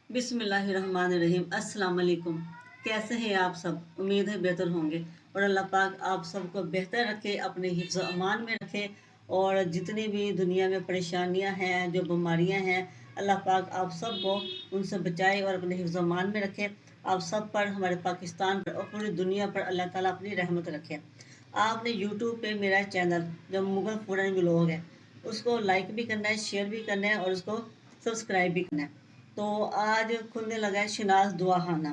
बिस्मिल्लाहिर्रहमानिर्रहीम। अस्सलाम वालेकुम। कैसे हैं आप सब? उम्मीद है बेहतर होंगे और अल्लाह पाक आप सबको बेहतर रखे, अपने हिफ्ज़ अमान में रखे। और जितनी भी दुनिया में परेशानियां हैं, जो बीमारियां हैं, अल्लाह पाक आप सबको उनसे बचाए और अपने हिफ्ज़ अमान में रखे। आप सब पर, हमारे पाकिस्तान पर और पूरी दुनिया पर अल्लाह ताला अपनी रहमत रखे। आपने यूट्यूब पे मेरा चैनल जो मुगल फूड एंड व्लॉग है उसको लाइक भी करना है, शेयर भी करना है और उसको सब्सक्राइब भी करना है। तो आज खुलने लगा है शनाज दुआखाना।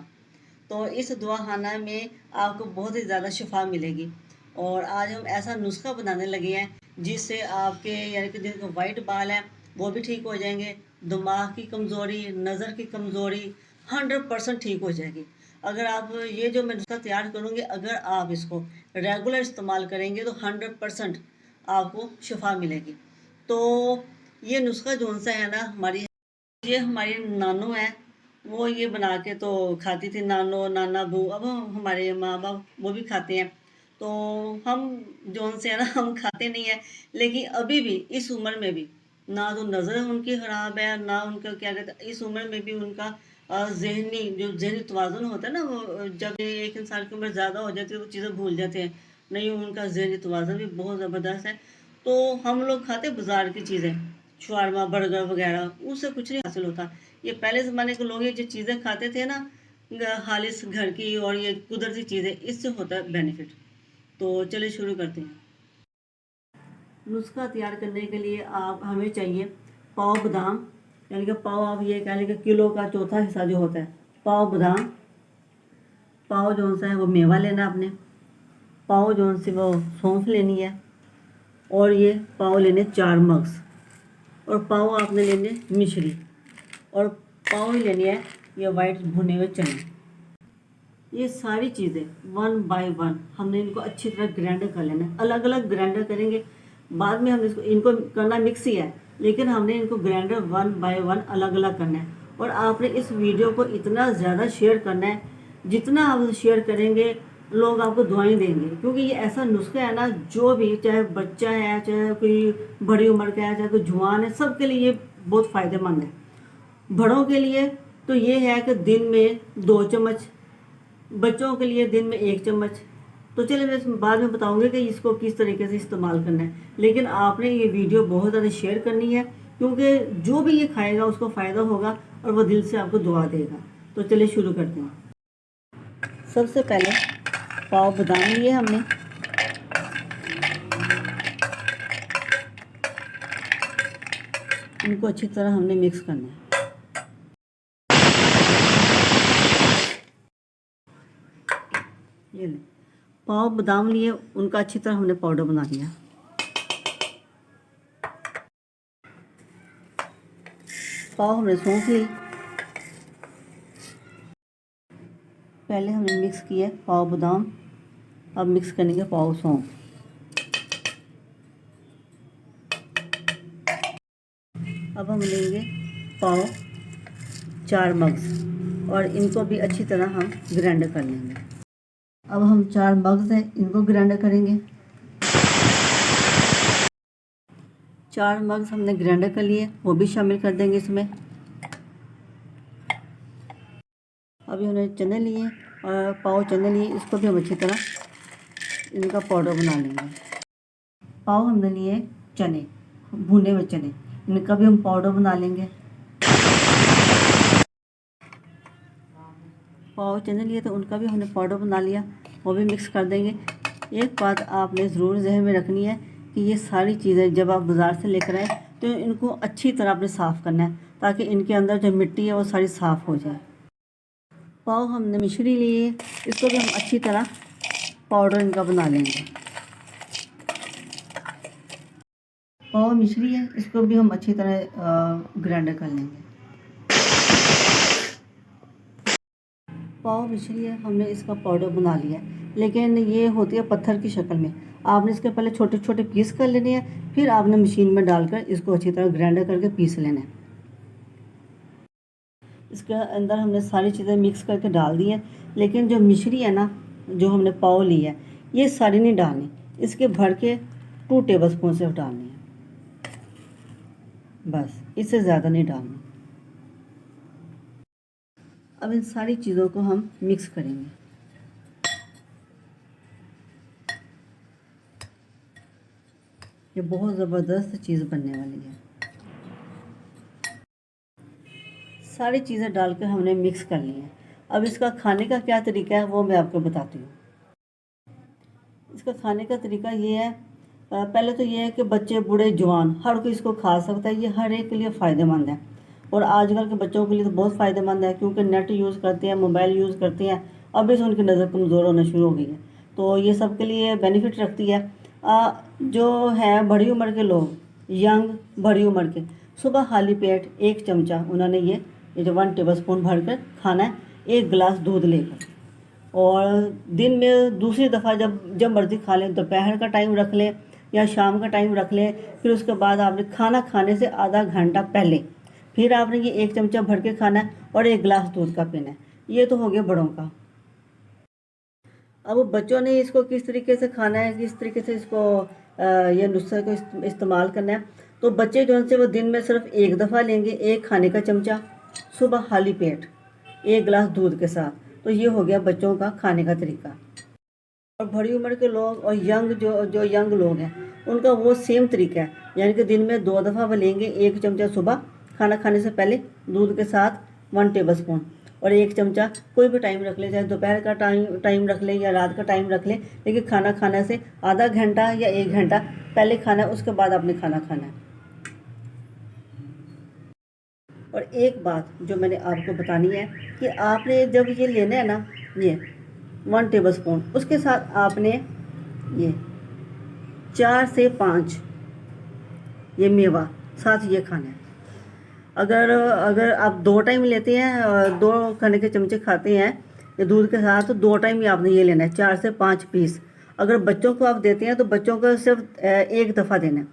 तो इस दुआखाना में आपको बहुत ही ज़्यादा शिफा मिलेगी। और आज हम ऐसा नुस्खा बनाने लगे हैं जिससे आपके यानी कि जिनके वाइट बाल हैं वो भी ठीक हो जाएंगे, दिमाग की कमज़ोरी, नज़र की कमज़ोरी 100% ठीक हो जाएगी। अगर आप ये जो मैं नुस्खा तैयार करूँगी, अगर आप इसको रेगुलर इस्तेमाल करेंगे तो 100% आपको शिफा मिलेगी। तो ये नुस्खा जो सा है ना, ये हमारी नानू है, वो ये बना के तो खाती थी, नानो नाना बू। अब हमारे माँ बाप वो भी खाते हैं, तो हम जो से है ना हम खाते नहीं है। लेकिन अभी भी इस उम्र में भी ना तो नज़र उनकी ख़राब है, ना उनका क्या कहते हैं, इस उम्र में भी उनका जहनी जो जहनी तवाज़ुन होता है ना, वो जब एक इंसान की उम्र ज़्यादा हो जाती है वो चीज़ें भूल जाते हैं। नहीं, उनका जहनी तवाज़ुन भी बहुत ज़बरदस्त है। तो हम लोग खाते बाज़ार की चीज़ें, शवारमा, बर्गर वगैरह, उससे कुछ नहीं हासिल होता। ये पहले ज़माने के लोग ये जो चीज़ें खाते थे ना, खालिस घर की और ये कुदरती चीज़ें, इससे होता है बेनिफिट। तो चलिए शुरू करते हैं। नुस्खा तैयार करने के लिए आप हमें चाहिए पाव बादाम, यानी कि पाव, आप ये कह लें कि किलो का चौथा हिस्सा जो होता है, पाव बादाम। पाव जो सा है वो मेवा लेना आपने। पाव जो सी वो सौंफ लेनी है। और ये पाव लेने 4 मग्स। और पाव आपने लेने मिश्री। और पाव ही लेनी है ये वाइट भुने हुए चने। ये सारी चीज़ें 1 बाय 1 हमने इनको अच्छी तरह ग्राइंड कर लेना है। अलग अलग ग्राइंडर करेंगे, बाद में हम इनको करना मिक्स ही है, लेकिन हमने इनको ग्राइंडर 1 बाय 1 अलग अलग करना है। और आपने इस वीडियो को इतना ज़्यादा शेयर करना है, जितना आप शेयर करेंगे लोग आपको दुआएं देंगे। क्योंकि ये ऐसा नुस्खा है ना, जो भी, चाहे बच्चा है, चाहे कोई बड़ी उम्र का है, चाहे कोई जवान है, सबके लिए ये बहुत फ़ायदेमंद है। बड़ों के लिए तो ये है कि दिन में 2 चम्मच, बच्चों के लिए दिन में 1 चम्मच। तो चलिए मैं बाद में बताऊंगी कि इसको किस तरीके से इस्तेमाल करना है। लेकिन आपने ये वीडियो बहुत ज़्यादा शेयर करनी है, क्योंकि जो भी ये खाएगा उसको फ़ायदा होगा और वह दिल से आपको दुआ देगा। तो चलिए शुरू करते हैं। सबसे पहले पाव बादाम लिए हमने। इनको अच्छी तरह हमने मिक्स करना है। ये ले पाव बादाम लिए, उनका अच्छी तरह हमने पाउडर बना लिया। पाव हमने सौंफ ली। पहले हमने मिक्स किया पाव बादाम, अब मिक्स करेंगे पाव सौंफ। अब हम लेंगे पाव 4 मग्स और इनको भी अच्छी तरह हम ग्राइंड कर लेंगे। अब हम 4 मग्स हैं, इनको ग्राइंड करेंगे। 4 मग्स हमने ग्राइंड कर लिए, वो भी शामिल कर देंगे इसमें। अभी हमने चने लिए और पाव चने लिए, इसको भी हम अच्छी तरह इनका पाउडर बना लेंगे। पाव हमने लिए चने, भुने हुए चने, इनका भी हम पाउडर बना लेंगे। पाव चने लिए तो उनका भी हमने पाउडर बना लिया, वो भी मिक्स कर देंगे। एक बात आपने ज़रूर ज़हन में रखनी है कि ये सारी चीज़ें जब आप बाज़ार से लेकर आए तो इनको अच्छी तरह आपने साफ़ करना है, ताकि इनके अंदर जो मिट्टी है वो सारी साफ़ हो जाए। पाव हमने मिश्री लिए, इसको भी हम अच्छी तरह पाउडर इनका बना लेंगे। पाव मिश्री है, इसको भी हम अच्छी तरह ग्राइंड कर लेंगे। पाव मिश्री है, हमने इसका पाउडर बना लिया, लेकिन ये होती है पत्थर की शक्ल में। आपने इसके पहले छोटे छोटे पीस कर लेने हैं, फिर आपने मशीन में डालकर इसको अच्छी तरह ग्राइंडर करके पीस लेना है। इसके अंदर हमने सारी चीज़ें मिक्स करके डाल दी हैं, लेकिन जो मिश्री है ना, जो हमने पाव ली है, ये सारी नहीं डालनी, इसके भर के 2 टेबलस्पून सिर्फ डालनी है, बस, इससे ज़्यादा नहीं डालना। अब इन सारी चीज़ों को हम मिक्स करेंगे। ये बहुत ज़बरदस्त चीज़ बनने वाली है। सारी चीज़ें डालकर हमने मिक्स कर ली हैं। अब इसका खाने का क्या तरीका है वो मैं आपको बताती हूँ। इसका खाने का तरीका ये है, पहले तो ये है कि बच्चे बूढ़े जवान हर कोई इसको खा सकता है। ये हर एक के लिए फ़ायदेमंद है और आजकल के बच्चों के लिए तो बहुत फ़ायदेमंद है, क्योंकि नेट यूज़ करते हैं, मोबाइल यूज़ करते हैं, अभी से उनकी नज़र कमज़ोर होना शुरू हो गई है, तो ये सब के लिए बेनिफिट रखती है। जो है बड़ी उम्र के लोग, यंग बड़ी उम्र के, सुबह खाली पेट 1 चमचा उन्होंने ये जो 1 टेबलस्पून भर कर खाना है, 1 गिलास दूध लेकर। और दिन में दूसरी दफ़ा जब जब मर्ज़ी खा लें, दोपहर का टाइम रख लें या शाम का टाइम रख लें। फिर उसके बाद आपने खाना खाने से आधा घंटा पहले फिर आपने ये 1 चमचा भर के खाना है और 1 गिलास दूध का पीना है। ये तो हो गया बड़ों का। अब बच्चों ने इसको किस तरीके से खाना है, किस तरीके से इसको ये नुस्खे को इस्तेमाल करना है, तो बच्चे जो से वो दिन में सिर्फ 1 दफ़ा लेंगे 1 खाने का चमचा, सुबह खाली पेट 1 गिलास दूध के साथ। तो ये हो गया बच्चों का खाने का तरीका। और बड़ी उम्र के लोग और यंग जो यंग लोग हैं उनका वो सेम तरीका है, यानी कि दिन में 2 दफ़ा वो लेंगे 1 चमचा सुबह खाना खाने से पहले दूध के साथ 1 टेबलस्पून, और 1 चमचा कोई भी टाइम रख ले, चाहे दोपहर का टाइम रख ले या रात का टाइम रख ले, लेकिन खाना खाने से आधा घंटा या 1 घंटा पहले खाना है, उसके बाद आपने खाना खाना है। और एक बात जो मैंने आपको बतानी है कि आपने जब ये लेना है ना, ये 1 टेबलस्पून, उसके साथ आपने ये 4 से 5 ये मेवा साथ ये खाना है। अगर अगर आप 2 टाइम लेते हैं, 2 खाने के चमचे खाते हैं ये दूध के साथ, तो 2 टाइम ही आपने ये लेना है, 4 से 5 पीस। अगर बच्चों को आप देते हैं तो बच्चों को सिर्फ 1 दफ़ा देना है।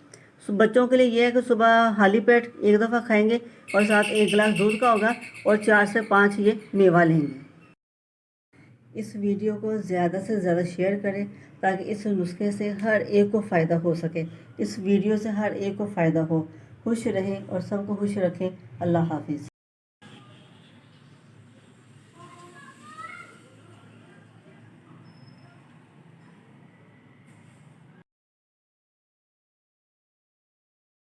बच्चों के लिए ये है कि सुबह खाली पेट 1 दफ़ा खाएंगे और साथ 1 गिलास दूध का होगा और 4 से 5 ये मेवा लेंगे। इस वीडियो को ज़्यादा से ज़्यादा शेयर करें ताकि इस नुस्खे से हर एक को फ़ायदा हो सके। इस वीडियो से हर एक को फ़ायदा हो। खुश रहें और सबको खुश रखें। अल्लाह हाफिज़।